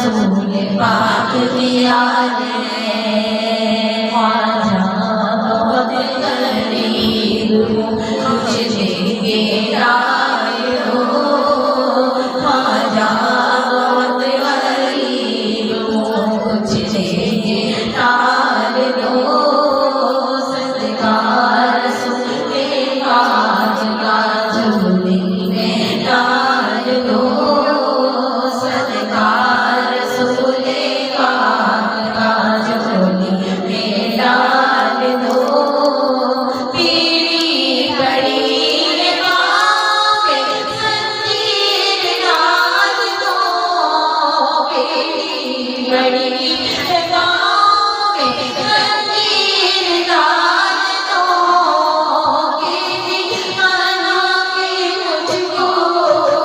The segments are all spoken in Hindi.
रसूल पाक की याद है, ख्वाजा बहुत करीब कुछ देंगे रायो, ख्वाजा बहुत करीब कुछ देंगे तार दो, सदकार सुनके पाक का झोली में डाल दो, सदकार सुनके पाक का झोली में डाल दो। पीली कड़ी बाबे संजीर डाल दो, पीली कड़ी बाबे संजीर डाल दो, कीदी बना के मुझको,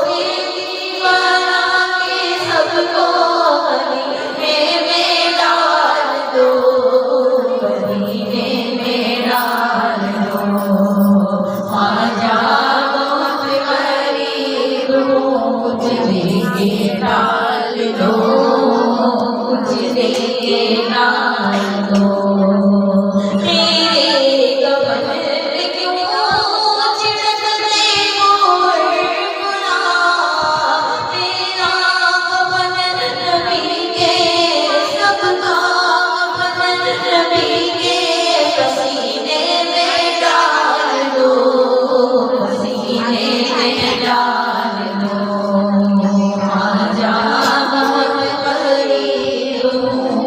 कीदी बना के सबको मदीने में डाल दो, मदीने में डाल दो। ख्वाजा बहुत करीब कुछ देंगे डाल दो, कुछ देंगे डाल दो। मेरे गबन क्यों छिड़कते हो गुनाह, मेरा गबन नबी के सबका गबन नबी के पसीने में डाल दो, पसीने में डाल दो। ख्वाजा बहुत करीब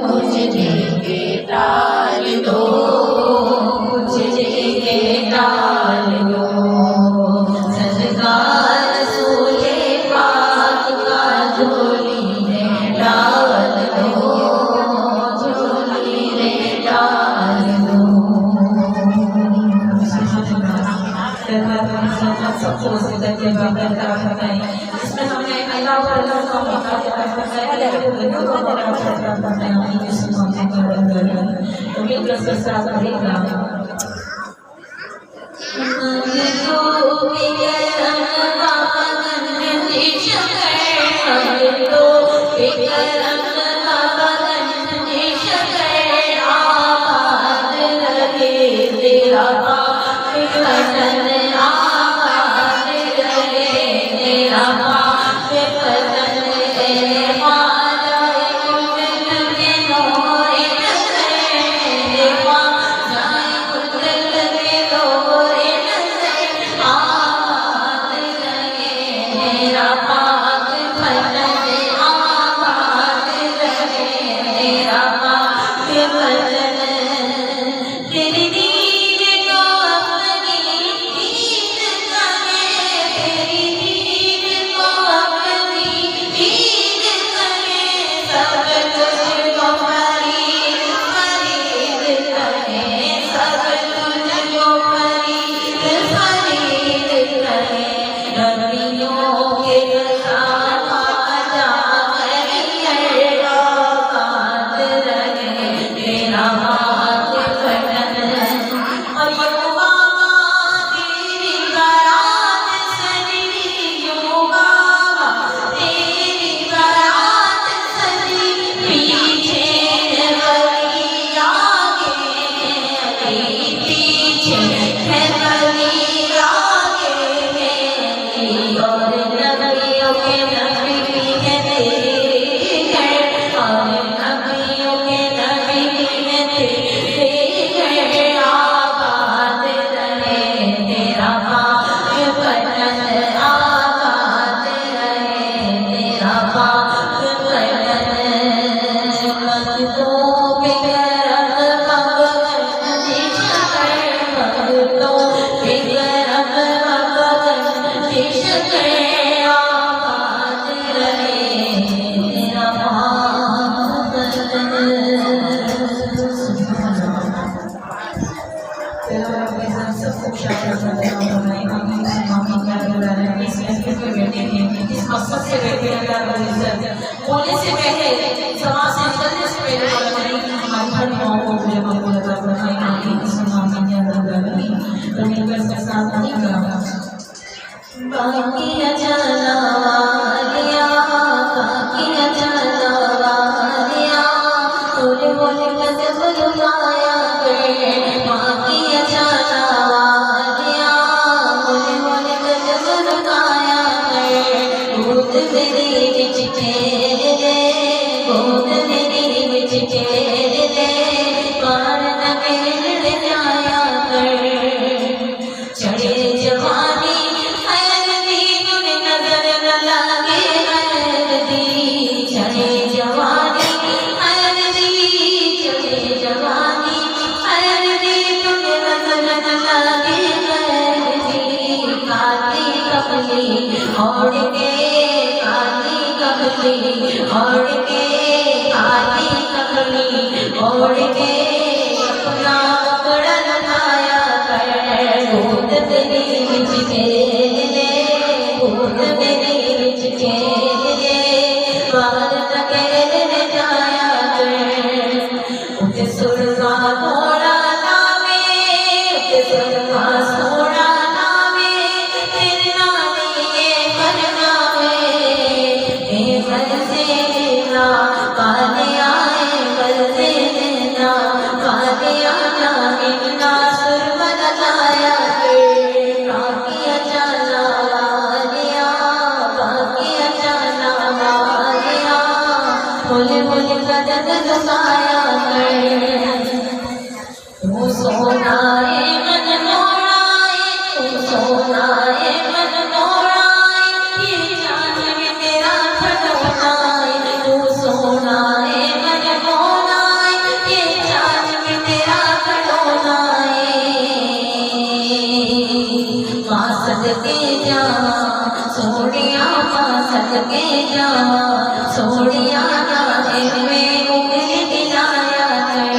कुछ देंगे डाल दो, कुछ देंगे डाल दो। सदकार रसूले पाक का झोली में डाल दो, झोली में डाल दो। सबको सिद्दत के बगैर बताएं, इसमें हमें अल्लाह और अल्लाह का मौका देता है, तो मिलकर से साथ रहेगा। होने से पहले समाज से चलने से पहले हमारी हर दुआओं को मुझे मकबूल अता फरमाएं। तो मिलकर इसके साथ नहीं करा बाकी अचला वालिया, बाकी अचला ठहर ले, गोद मेरी बिच ठहर ले, पार न खेल जाया कर। चढ़े जवानी हर दी तुझे नजर न लगे हर दी, चढ़े जवानी हर दी, चढ़े जवानी हर दी तुझे नजर न लगे हर दी। काली कमली ओढ़ के, काली कमली ओढ़ के, काली कमली ओढ़ के, अपना कपड़ा लगाया कर। गोद मेरी बिच खेल ले, गोद मेरी बिच खेल ले, बाहर न खेल जाया कर। उठे सुरवा घोड़ा नावे, उठे सुरवा सोड़ा नावे, तेरे नाले ये फरमावे, ए घर से लेना काले आए, घर से लेना काले आना, इतना सुरमा लगाया कर। बाकिया चला वालिया, बाकिया चला वालिया, बोले बोले कदम लगाया कर। तू सोना है मन मोड़ाए, तू सोना है मन मोड़ाए, ये जान में तेरा खड़ोना है। तू सोना है मन मोड़ाए, ये जान में तेरा खड़ोना है। माँ सदके जा सोनिया, माँ सदके जा सोनिया, गाने में उंगली मिलाया कर।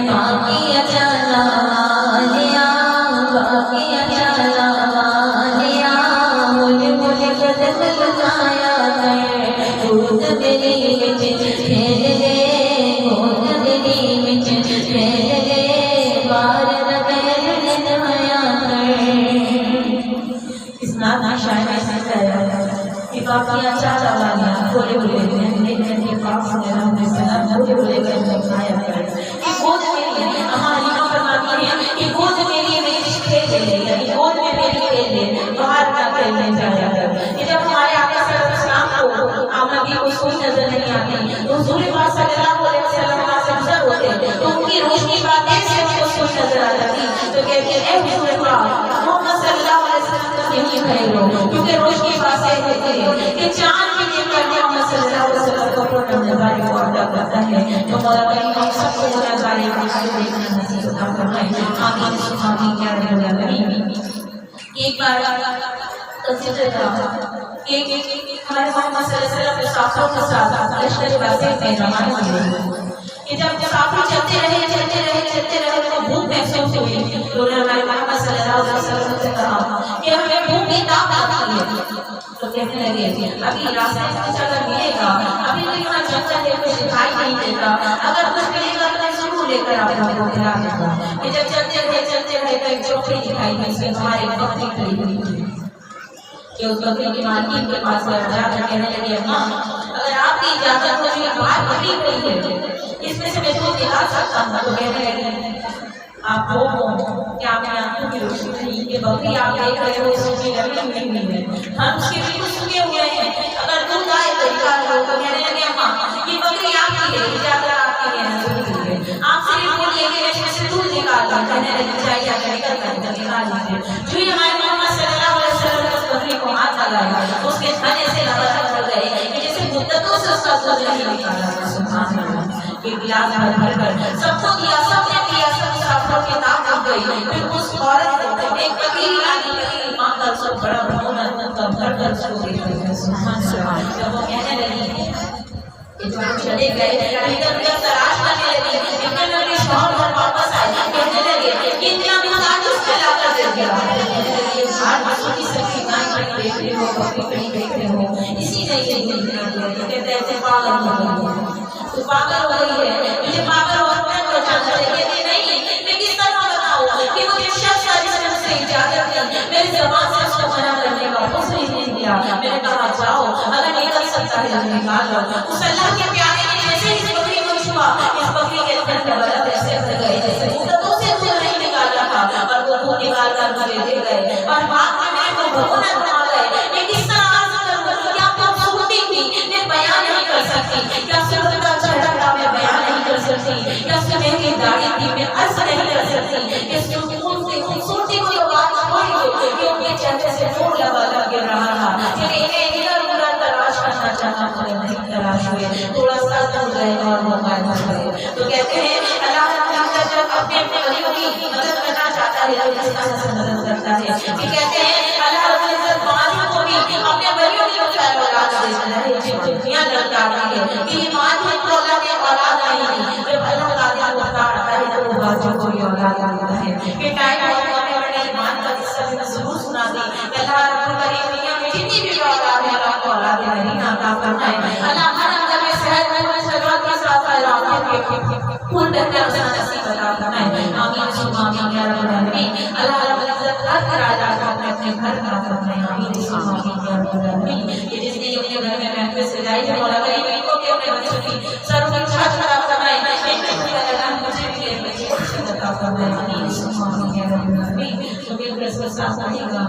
बाकिया चला वालिया, बाकिया चला वालिया, बोले बोले कदम लगाया कर। गोद मेरी बिच खेल ले, गोद मेरी बिच खेल ले, बाहर न खेल जाया कर। इस नात की शायरी ऐसे गाया कि बाकिया चला वालिया, बोले बोले के पास बोले बोले कर लगाया कर। गोद मेरी हमारी माँ फरमाती है कि गोद मेरी मेरी खेल ले, यानी गोद में मेरी खेल ले, बाहर न खेलने जाया कर। ये जब हमारे आका सल्लल्लाहु अलैहि वसल्लम को आप नबी को कोई नजर नहीं आती, तो हुजूर पाक सल्लल्लाहु अलैहि वसल्लम वहां से गुजर होते, तो उनकी रोशनी बातें से उनको कोई नजर आ जाती, तो कहते हैं ए हुजूर पाक मोहम्मद सल्लल्लाहु अलैहि वसल्लम को नहीं खड़े रहो, क्योंकि रोशनी बातें होती है कि चांद भी देखकर मोहम्मद सल्लल्लाहु अलैहि वसल्लम को अपने नजारे को अदा करता है। तो मौला करीम हम सबको नजारे को देखना नसीब अता फरमाए। आमीन सुभान या रब्बल आलमीन। एक बार कंसीडर करा कि हमारे मोहम्मद सल्लल्लाहु अलैहि वसल्लम मुसाफिरों के साथ लश्कर वासी में रवाना हुए कि जब मुसाफिर चलते रहे तो भूख महसूस हुई, तो उन्होंने हमारे मोहम्मद सल्लल्लाहु अलैहि वसल्लम से कहा कि हमें भूख की ताप आती है। तो कहने लगे अभी रास्ते में कुछ अगर मिलेगा, अभी तो यहाँ जंगल है, कुछ दिखाई नहीं देता, अगर कुछ मिलेगा तो जरूर लेकर आप लोगों को खिला दूंगा। जब चलते रहे तो एक चौकड़ी दिखाई दी, इसमें हमारी बकरी खड़ी हुई थी कि उस बकरी की मालकिन के पास जाकर कहने लगी अम्मा अगर आपकी इजाजत हो जो बाहर बकरी खड़ी है इसमें से मैं दूध दिला सकता हूँ। तो कहने लगी आप वो क्या आपकी आंखों की रोशनी नहीं, ये बकरी आप देख रहे हो सूखी लगी हुई है, हम उसके बिल्कुल सूखे हुए हैं, अगर दूध आए तो निकाल लो। तो कहने लगे अम्मा ये बकरी आपकी है, इजाजत आपकी है, आप सिर्फ बोलिए कि इसमें से दूध निकाल लो। कहने लगी चाहिए अगर निकल कर निकाल लीजिए। जो ही हमारे मोहम्मद सल्लल्लाहु अलैहि वसल्लम ने उस बकरी को हाथ लगाया, उसके थन ऐसे लगा गए कि जैसे मुद्दतों से उसका दूध नहीं निकाला था। सुभान अल्लाह। एक गिलास भर कर सबको दिया, सबने पिया, सब मुसाफिरों की ताक लग गई। फिर उस औरत को एक बकरी लानी मां का सब बड़ा रोना भर कर उसको दे दिया। सुभान अल्लाह। जब वो कहने लगी कि जो चले गए इधर उधर तलाश करने लगी, इतने लगे शौहर घर वापस आए, कहने लगे कि इतना दूध आज उसने लाकर दे दिया। आज बसों की सब्जी गाय बड़ी देख रहे हो, बकरी बड़ी देख रहे हो, इसी तरह से कहते हैं पागल हो गई है, तो पागल हो गई है, मुझे पागल होने को जानते कहते नहीं, मैं किस तरह बताऊं कि मुझे शख्स जिसने मुझसे इजाजत दी, मेरी ज़बान से उसको मना करने का हुक्म नहीं दिया। मैंने कहा जाओ अगर निकल सकता है तो निकाल लो। उस अल्लाह के प्यारे ने जैसे इस बकरी को छुआ, इस बकरी के थन के बदन ऐसे भर गए जैसे मुद्दतों से दूध नहीं निकाला था, और वो दूध निकाल कर मुझे दे गए, और बाद में मेरे को भगवान बना गए। मैं किस तरह अर्ज करूं कि आप खूबसूरती थी, मैं बयान सकती कि सुकून से खूबसूरती को तो बात छोड़िए कि उनके चेहरे से नूर लगा गिर रहा था, क्योंकि इन्हें इधर उधर तलाश करना चाहा तो नहीं तलाश हुए, थोड़ा सा दूर गए और मोबाइल में गए। तो कहते हैं अल्लाह ताला जब अपने वलियों की मदद करना चाहता है तो किस तरह से मदद करता है, कि कहते हैं अल्लाह रब्बुल इज्जत मालिक को भी अपने वलियों की वजह औलाद देता है, जिनको दुनिया ललकारती है कि ये मालिक को अल्लाह ने औलाद नहीं, जब अल्लाह ताला को पता आता है तो वो बाजू को भी औलाद देता है। कि टाइम और हमें बड़े ईमान का किस्सा भी जरूर सुना दी, अल्लाह रब्बुल करीम दुनिया में जितनी भी औलाद है अल्लाह को औलाद नहीं अता करता है। अल्लाह हर अंदर में सेहत में सलामत के साथ आराम के फूल बहते हुए नसीब अता करता है। आमीन सुबह आमीन या रब्बल आलमीन। अल्लाह रब्बुल इज्जत हर राजा को अपने घर में आता है। आमीन सुबह आमीन या रब्बल आलमीन। ये जिसने अपने घर में महफिल सजाई है मौला करीम इनको के अपने बच्चों की सर्वोच्च अता फरमाए, अल्लाह मुझे भी बच्चे अता फरमाए। आमीन सुबह आमीन या रब्बल आलमीन। तो मिलकर सब साथ पढ़ेगा।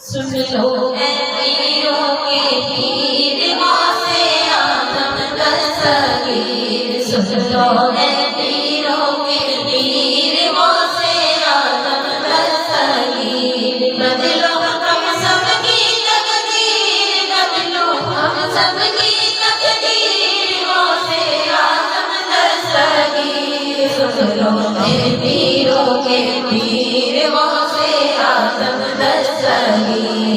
सुन लो ऐ पीरों के पीर गौसे आज़म दस्तगीर, सुन लो ऐ पीरों के पीर गौसे आज़म दस्तगीर, बदलो हम सबकी तकदीर, बदलो हम सबकी तकदीर गौसे आज़म दस्तगीर, सुन लो ऐ पीरों के पीर गौसे आज़म दस्तगीर,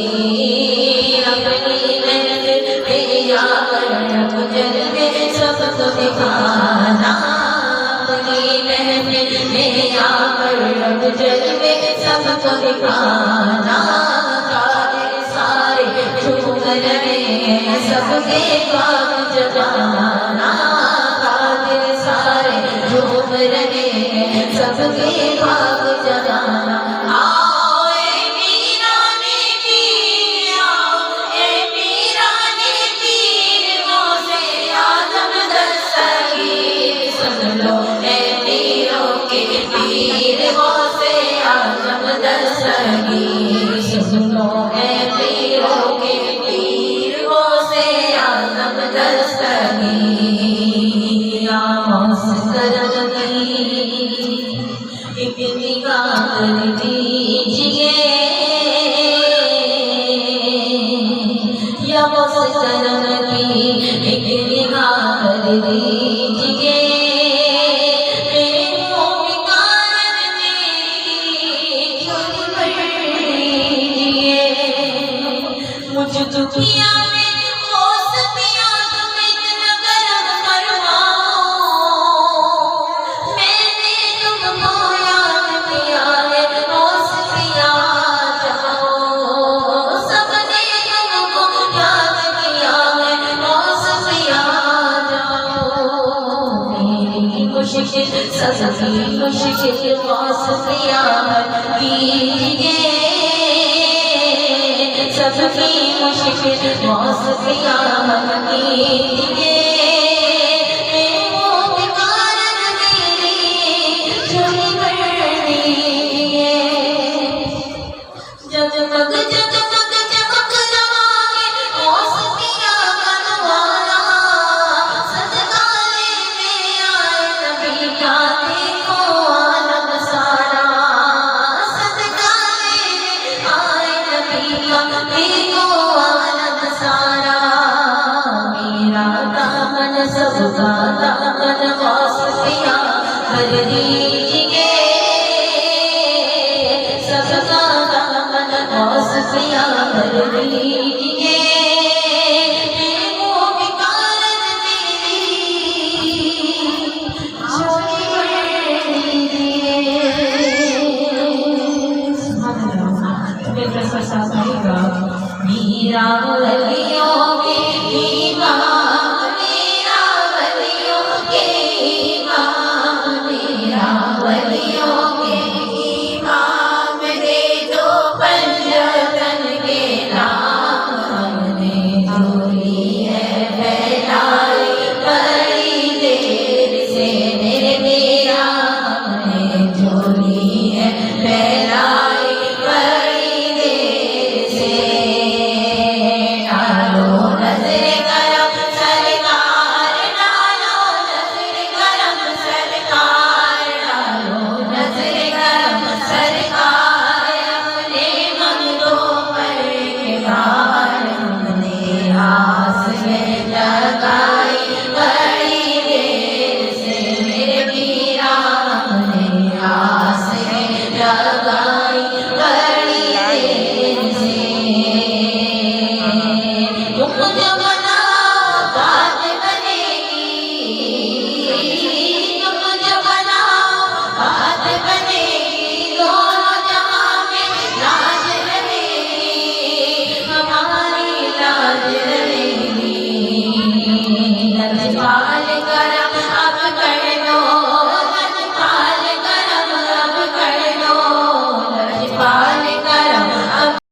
अपनी महफिल में आकर रब जलवे सबको दिखाना, अपनी महफिल में आकर रब जलवे सबको दिखाना, सारे झूम रहे हैं सबके ख्वाब जगाना, सारे झूम रहे हैं सबके ख्वाब जगाना। सुनो ऐ पीरों के पीर गौसे आज़म दस्तगीर, आवाज़ करम की एक निगाह कर दीजिए, या आवाज़ करम की एक निगाह कर दीजिए, मुझ दुखिया में होश पिया तुम इतना करम फरमाओ, मैंने तुमको याद किया है होश पिया जाओ, सबने तुमको याद किया है होश पिया जाओ, मेरी मुश्किल सबकी मुश्किल होश पिया कीजिए, सबकी मुश्किल मौसफिया कीजिए, वो कारण मेरी झोली भर दीजिए, जगमग जगमग चमक रहा है मौसफिया का नवारा, सदका लेने आए नबी का देखो आलम सारा, सदका लेने आए नबी का देखो आलम सारा, मेरा दामन सबका दामन मौसफिया भर दीजिए, सबका दामन मौसफिया भर दीजिए, वो कारण मेरी झोली भर दीजिए। मेरा